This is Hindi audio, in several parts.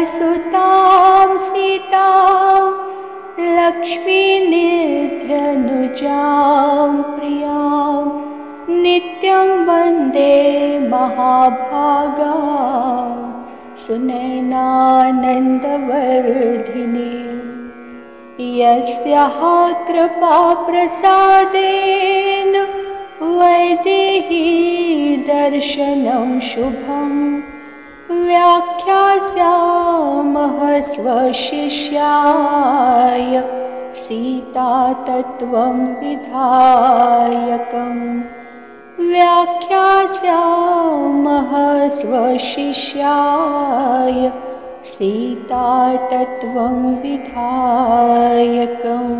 सुतां सीतां लक्ष्मीनिध्यनुजां प्रियां नित्यं वन्दे महाभागां सुनयनानन्दवर्धिनीं। यस्याः कृपाप्रसादेन वैदेही दर्शनं शुभं व्याख्यास्यामः स्वशिष्याय सीतातत्त्वं विधायकम्। व्याख्यास्यामः स्वशिष्याय सीतातत्त्वं विधायकम्।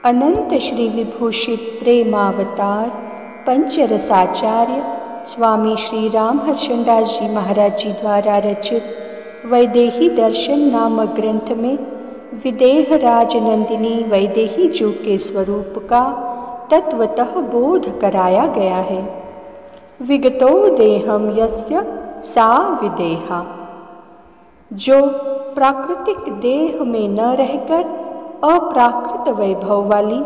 अनंत श्री विभूषित प्रेमावतार पंचरसाचार्य स्वामी श्री राम हर्षदास जी महाराज जी द्वारा रचित वैदेही दर्शन नामक ग्रंथ में विदेह राज नंदिनी वैदेही जी के स्वरूप का तत्वतः बोध कराया गया है। विगतो देहम यस्य सा विदेहा, जो प्राकृतिक देह में न रहकर अप्राकृत वैभव वाली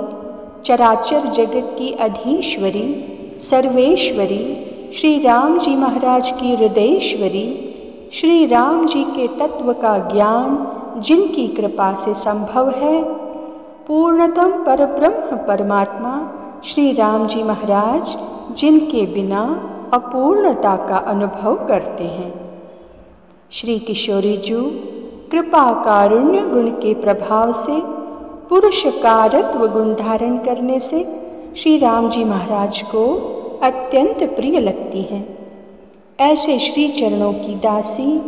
चराचर जगत की अधीश्वरी सर्वेश्वरी श्री राम जी महाराज की हृदयेश्वरी श्री राम जी के तत्व का ज्ञान जिनकी कृपा से संभव है, पूर्णतम परब्रह्म परमात्मा श्री राम जी महाराज जिनके बिना अपूर्णता का अनुभव करते हैं। श्री किशोरी जी कृपा कारुण्य गुण के प्रभाव से पुरुषकारत्व गुण धारण करने से श्री राम जी महाराज को अत्यंत प्रिय लगती हैं। ऐसे श्री चरणों की दासी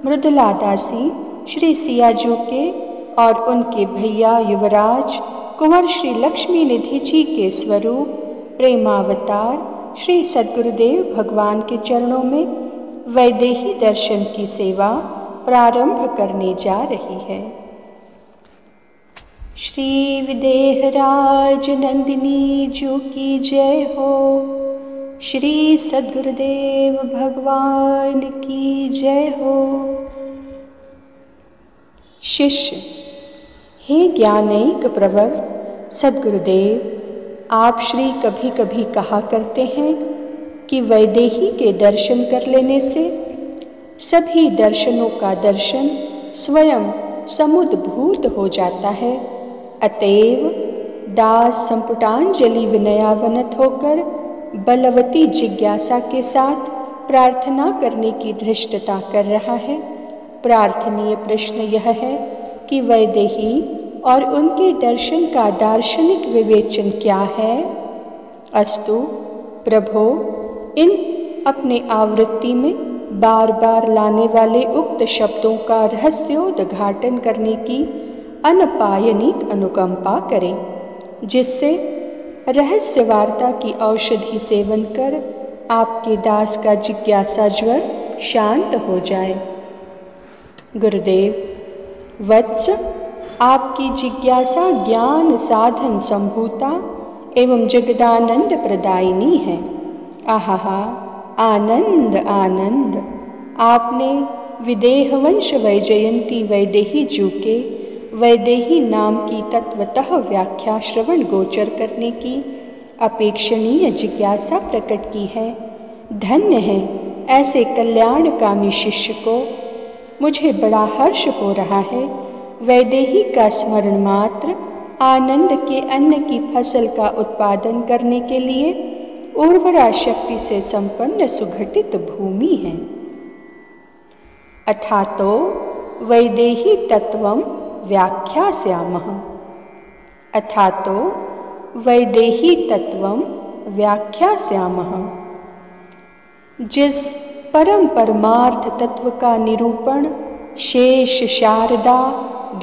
मृदुला दासी श्री सियाजू के और उनके भैया युवराज कुंवर श्री लक्ष्मी निधि जी के स्वरूप प्रेमावतार श्री सद्गुरुदेव भगवान के चरणों में वैदेही दर्शन की सेवा प्रारंभ करने जा रही है। श्री विदेहराज नंदिनी जी की जय हो। श्री सद्गुरुदेव भगवान की जय हो। शिष्य, हे ज्ञानैक प्रवर सद्गुरुदेव, आप श्री कभी कभी कहा करते हैं कि वैदेही के दर्शन कर लेने से सभी दर्शनों का दर्शन स्वयं समुद्भूत हो जाता है। अतएव दास संपुटांजलि विनयावनत होकर बलवती जिज्ञासा के साथ प्रार्थना करने की धृष्टता कर रहा है। प्रार्थनीय प्रश्न यह है कि वैदेही और उनके दर्शन का दार्शनिक विवेचन क्या है? अस्तु प्रभो, इन अपने आवृत्ति में बार बार लाने वाले उक्त शब्दों का रहस्योद्घाटन करने की अनपायनिक अनुकंपा करें, जिससे रहस्य वार्ता की औषधि सेवन कर आपके दास का जिज्ञासा ज्वर शांत हो जाए। गुरुदेव, वत्स, आपकी जिज्ञासा ज्ञान साधन संभूता एवं जगदानंद प्रदायिनी है। आहा, आनंद आनंद। आपने विदेहवंश वैजयंती वैदेही जी के वैदेही नाम की तत्वतः व्याख्या श्रवण गोचर करने की अपेक्षणीय जिज्ञासा प्रकट की है। धन्य है ऐसे कल्याणकामी शिष्य को। मुझे बड़ा हर्ष हो रहा है। वैदेही का स्मरण मात्र आनंद के अन्न की फसल का उत्पादन करने के लिए उर्वरा शक्ति से संपन्न सुघटित भूमि है। अथातो वैदेही तत्वं व्याख्यास्यामः। अथातो वैदेही तत्वं व्याख्यास्यामः। जिस परम परमार्थ तत्व का निरूपण शेष, शारदा,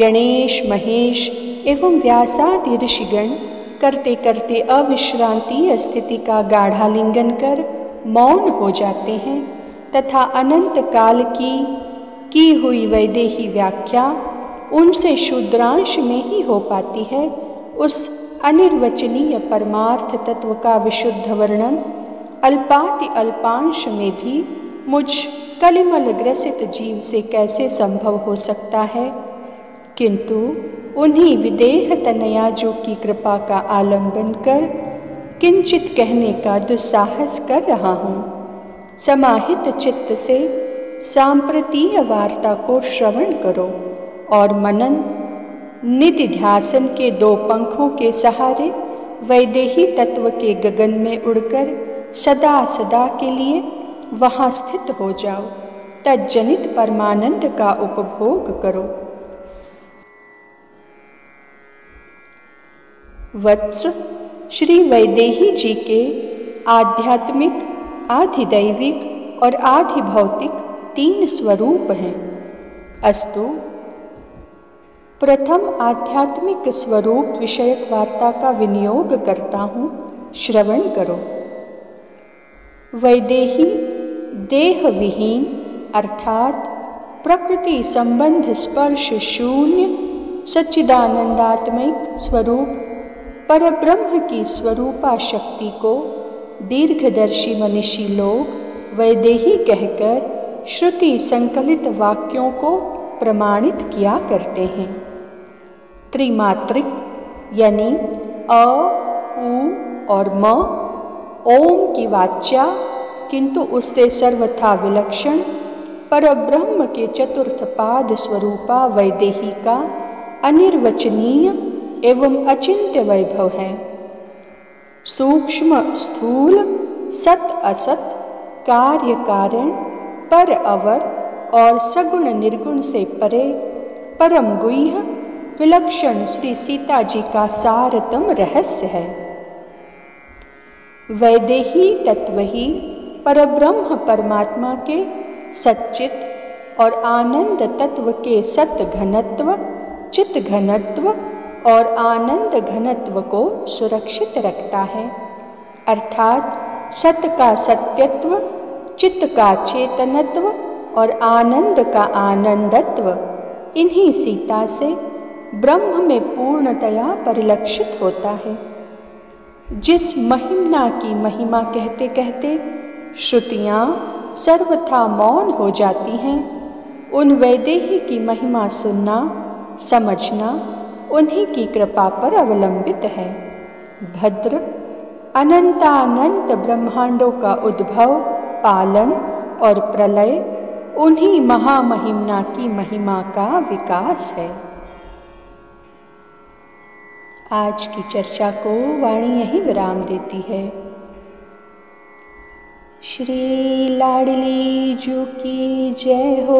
गणेश, महेश एवं व्यासादि ऋषिगण करते करते अविश्रांतीय स्थिति का गाढ़ालिंगन कर मौन हो जाते हैं तथा अनंत काल की हुई वैदेही व्याख्या उनसे शूद्रांश में ही हो पाती है, उस अनिर्वचनीय परमार्थ तत्व का विशुद्ध वर्णन अल्पाति अल्पांश में भी मुझ कलिमल ग्रसित जीव से कैसे संभव हो सकता है, किंतु उन्हीं विदेह तनयाजों की कृपा का आलंबन कर किंचित कहने का दुस्साहस कर रहा हूँ। समाहित चित्त से सांप्रतीय वार्ता को श्रवण करो और मनन निधि ध्यासन के दो पंखों के सहारे वैदेही तत्व के गगन में उड़कर सदा सदा के लिए वहाँ स्थित हो जाओ। तज्जनित परमानंद का उपभोग करो। वत्स, श्री वैदेही जी के आध्यात्मिक, आधिदैविक और आधिभौतिक 3 स्वरूप हैं। अस्तु, प्रथम आध्यात्मिक स्वरूप विषयक वार्ता का विनियोग करता हूँ, श्रवण करो। वैदेही देह विहीन अर्थात प्रकृति संबंध स्पर्श शून्य सच्चिदानंदात्मिक स्वरूप परब्रह्म की स्वरूपा शक्ति को दीर्घदर्शी मनीषी लोग वैदेही कहकर श्रुति संकलित वाक्यों को प्रमाणित किया करते हैं। त्रिमात्रिक यानी अ, उ और म, ओम की वाच्या किंतु उससे सर्वथा विलक्षण परब्रह्म के चतुर्थ पाद स्वरूपा वैदेही का अनिर्वचनीय एवं अचिंत्य वैभव है। सूक्ष्म स्थूल सत असत कार्य कारण पर अवर और सगुण निर्गुण से परे परम गुह्य विलक्षण श्री सीता जी का सारतम रहस्य है। वैदेही तत्व ही परब्रह्म परमात्मा के सच्चित और आनंद तत्व के सत घनत्व, चित घनत्व और आनंद घनत्व को सुरक्षित रखता है। अर्थात सत का सत्यत्व, चित्त का चेतनत्व और आनंद का आनंदत्व इन्हीं सीता से ब्रह्म में पूर्णतया परिलक्षित होता है। जिस महिमा की महिमा कहते कहते श्रुतियाँ सर्वथा मौन हो जाती हैं, उन वैदेही की महिमा सुनना समझना उन्हीं की कृपा पर अवलंबित है। भद्र अनंतानंत ब्रह्मांडों का उद्भव, पालन और प्रलय उन्हीं महामहिमना की महिमा का विकास है। आज की चर्चा को वाणी यहीं विराम देती है। श्री लाडली जू की जय हो।